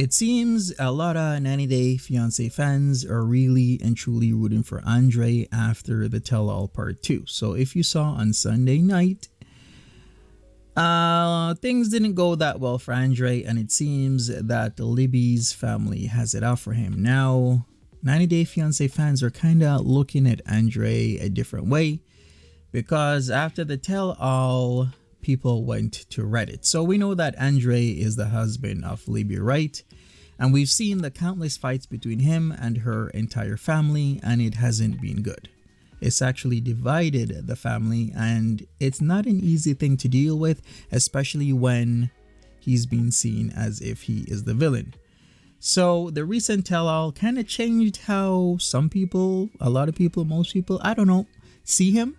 It seems a lot of 90 Day Fiance fans are really and truly rooting for Andrei after the Tell All Part 2. So if you saw on Sunday night, things didn't go that well for Andrei, and it seems that Libby's family has it out for him. Now, 90 Day Fiance fans are kind of looking at Andrei a different way because after the Tell All, people went to Reddit. So we know that Andrei is the husband of Libby, right? And we've seen the countless fights between him and her entire family, and it hasn't been good. It's actually divided the family, and it's not an easy thing to deal with, especially when he's being seen as if he is the villain. So the recent tell-all kind of changed how some people, a lot of people, most people, I don't know, see him.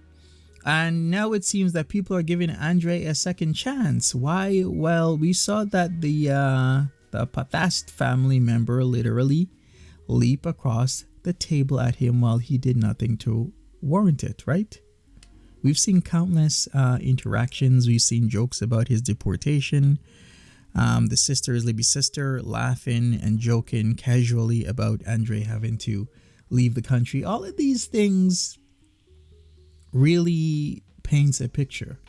And now it seems that people are giving Andrei a second chance. Why? Well, we saw that the Patast family member literally leap across the table at him while he did nothing to warrant it, right? We've seen countless interactions. We've seen jokes about his deportation. The sisters, Libby's sister, laughing and joking casually about Andrei having to leave the country. All of these things really paints a picture.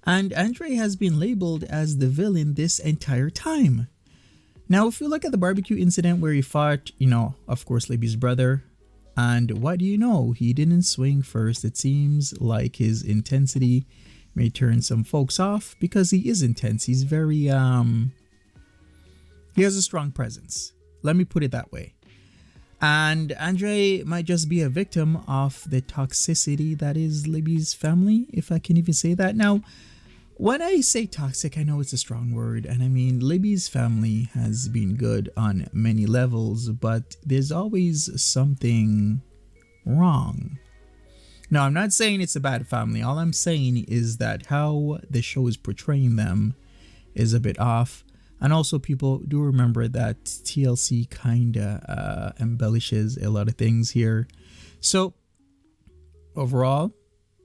And Andrei has been labeled as the villain this entire time. Now, if you look at the barbecue incident where he fought, of course, Libby's brother, and what do you know? He didn't swing first. It seems like his intensity may turn some folks off because he is intense. He's very, he has a strong presence. Let me put it that way. And Andrei might just be a victim of the toxicity that is Libby's family, if I can even say that. Now, when I say toxic, I know it's a strong word. And I mean, Libby's family has been good on many levels, but there's always something wrong. Now, I'm not saying it's a bad family. All I'm saying is that how the show is portraying them is a bit off. And also, people do remember that TLC kind of embellishes a lot of things here. So, overall,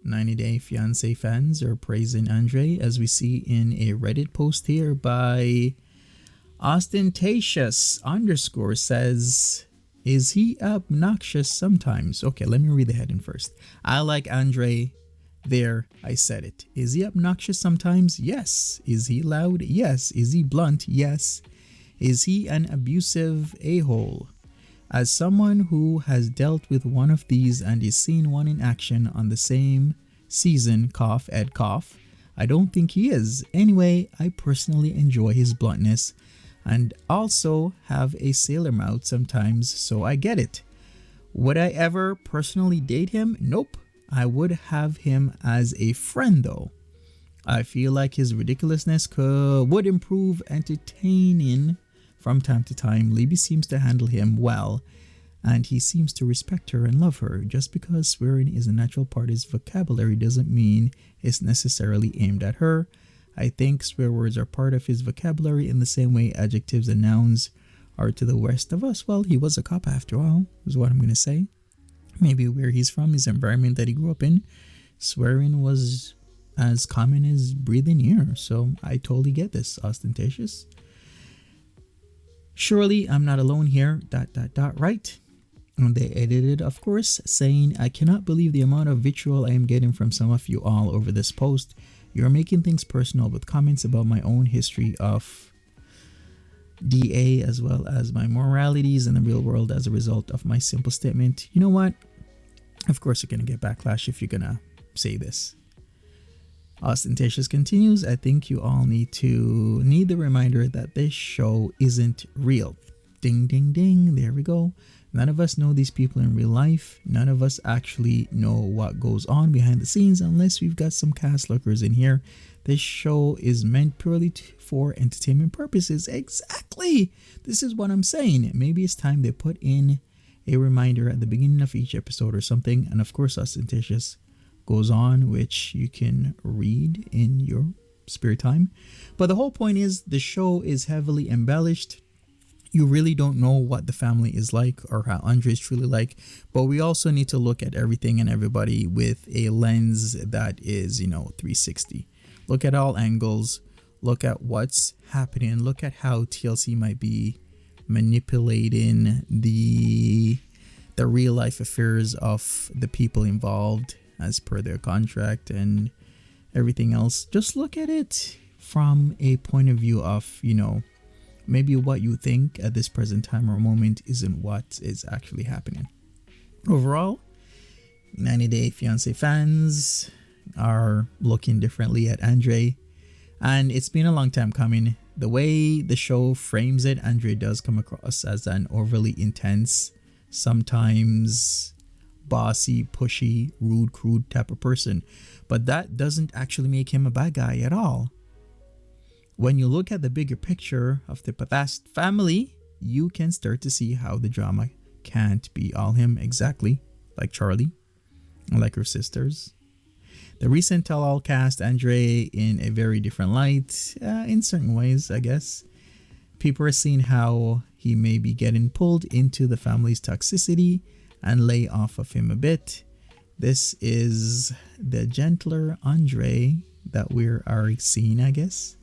90 Day Fiance fans are praising Andrei, as we see in a Reddit post here by ostentatious _ says, is he obnoxious sometimes? Okay, let me read the heading first. I like Andrei. There, I said it. Is he obnoxious sometimes? Yes. Is he loud? Yes. Is he blunt? Yes. Is he an abusive a-hole? As someone who has dealt with one of these and is seen one in action on the same season, Ed cough, I don't think he is. Anyway, I personally enjoy his bluntness and also have a sailor mouth sometimes, so I get it. Would I ever personally date him? Nope. I would have him as a friend though. I feel like his ridiculousness would improve entertaining from time to time. Libby seems to handle him well, and he seems to respect her and love her. Just because swearing is a natural part of his vocabulary doesn't mean it's necessarily aimed at her. I think swear words are part of his vocabulary in the same way adjectives and nouns are to the rest of us. Well, he was a cop after all, is what I'm going to say. Maybe where he's from, his environment that he grew up in, swearing was as common as breathing air. So I totally get this, ostentatious. Surely I'm not alone here, ... right? And they edited, of course, saying, I cannot believe the amount of vitriol I am getting from some of you all over this post. You're making things personal with comments about my own history of DA as well as my moralities in the real world as a result of my simple statement. You know what? Of course you're going to get backlash if you're going to say this. Ostentatious continues, I think you all need the reminder that this show isn't real. Ding, ding, ding. There we go. None of us know these people in real life. None of us actually know what goes on behind the scenes unless we've got some cast lookers in here. This show is meant purely for entertainment purposes. Exactly. This is what I'm saying. Maybe it's time they put in a reminder at the beginning of each episode or something. And of course, ostentatious goes on, which you can read in your spare time. But the whole point is the show is heavily embellished. You really don't know what the family is like or how Andrei is truly like. But we also need to look at everything and everybody with a lens that is, 360. Look at all angles. Look at what's happening. Look at how TLC might be manipulating the real life affairs of the people involved as per their contract and everything else. Just look at it from a point of view of, maybe what you think at this present time or moment isn't what is actually happening. Overall, 90 Day Fiance fans are looking differently at Andrei, and it's been a long time coming. The way the show frames it, Andrei does come across as an overly intense, sometimes bossy, pushy, rude, crude type of person, but that doesn't actually make him a bad guy at all. When you look at the bigger picture of the Pathast family, you can start to see how the drama can't be all him, exactly like Charlie, like her sisters. The recent tell-all cast Andrei in a very different light, in certain ways, I guess. People are seeing how he may be getting pulled into the family's toxicity and lay off of him a bit. This is the gentler Andrei that we are seeing, I guess.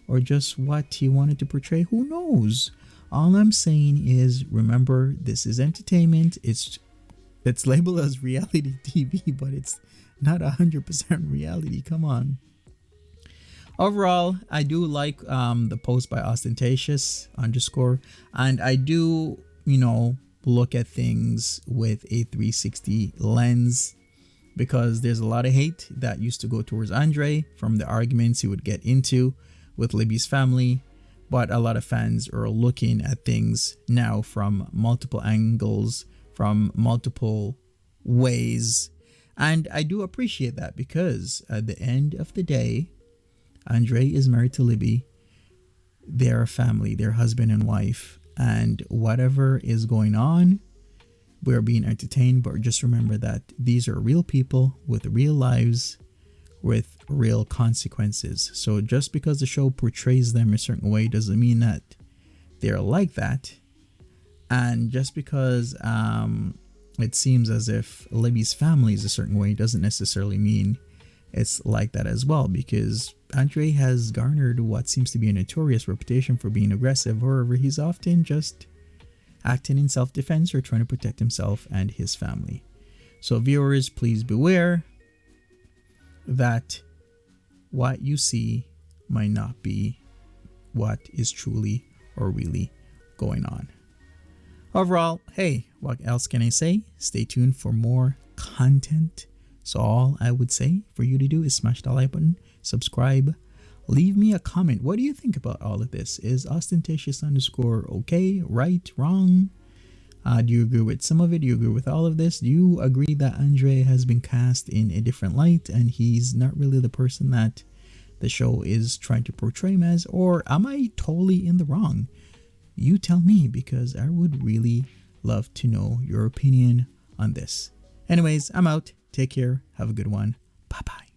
Or just what he wanted to portray, who knows? All I'm saying is, remember, this is entertainment. It's labeled as reality TV, but it's not 100% reality. Come on. Overall, I do like the post by ostentatious_, and I do, look at things with a 360 lens, because there's a lot of hate that used to go towards Andrei from the arguments he would get into with Libby's family, but a lot of fans are looking at things now from multiple angles, from multiple ways, and I do appreciate that, because at the end of the day, Andrei is married to Libby. They're a family, they're husband and wife, and whatever is going on, we're being entertained, but just remember that these are real people with real lives, with real consequences. So just because the show portrays them a certain way doesn't mean that they're like that. And just because it seems as if Libby's family is a certain way doesn't necessarily mean it's like that as well, because Andrei has garnered what seems to be a notorious reputation for being aggressive. However, he's often just acting in self-defense or trying to protect himself and his family. So viewers, please beware that what you see might not be what is truly or really going on. Overall, hey, what else can I say? Stay tuned for more content. So all I would say for you to do is smash the like button, subscribe, leave me a comment. What do you think about all of this? Is ostentatious_ okay, right, wrong? Do you agree with some of it? Do you agree with all of this? Do you agree that Andrei has been cast in a different light and he's not really the person that the show is trying to portray him as? Or am I totally in the wrong? You tell me, because I would really love to know your opinion on this. Anyways, I'm out. Take care. Have a good one. Bye-bye.